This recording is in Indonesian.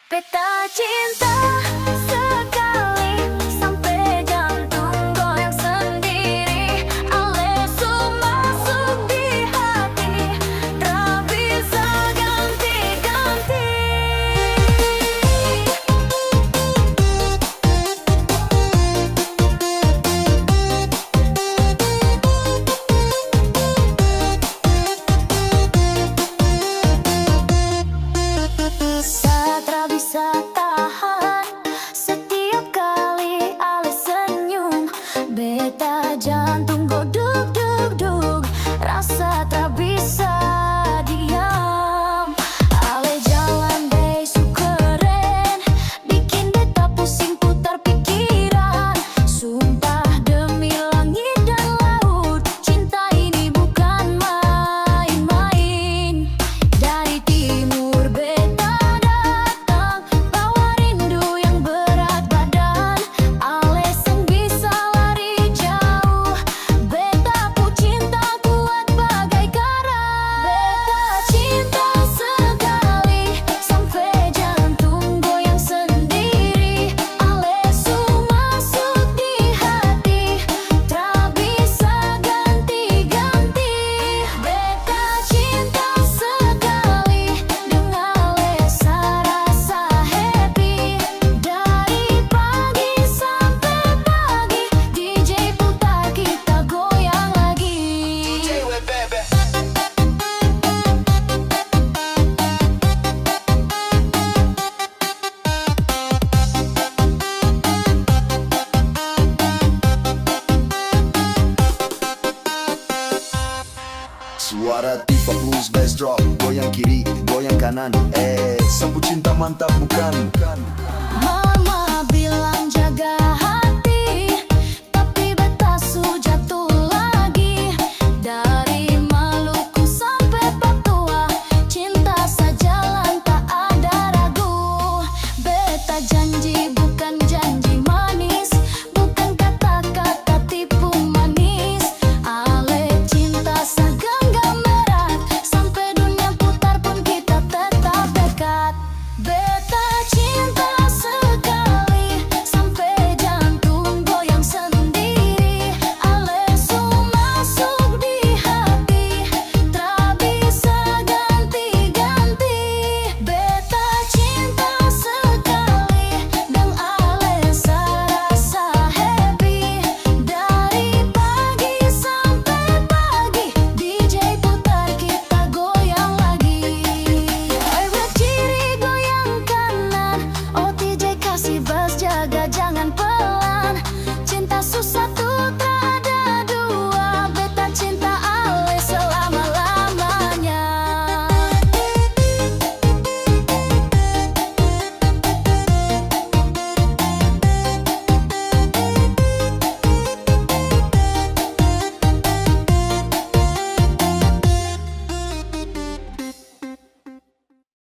Peta cinta sekali sampai jantung goyang sendiri. Alesu masuk di hati, tak bisa ganti-ganti. Tak bisa tahan setiap kali Ale senyum. Beta jantung go dug dug dug, rasa tak bisa diam. Ale jalan besu keren, bikin beta pusing putar pikiran. Sumpah demi langit dan laut, cinta ini bukan main-main. Dari timur beta datang, bawa rindu yang berat badan. Alasan bisa lari jauh, beta pu cinta kuat bagai karang. Beta cinta sekali sampai jantung goyang sendiri. Alesu masuk di hati, tak bisa ganti-ganti. Beta cinta sekali dengan Alesa, rasa happy. Dari pagi sampai pagi, DJ putar kita goyang lagi. Suara tipe blues bass drop, goyang kiri, goyang kanan. Sapu cinta mantap bukan?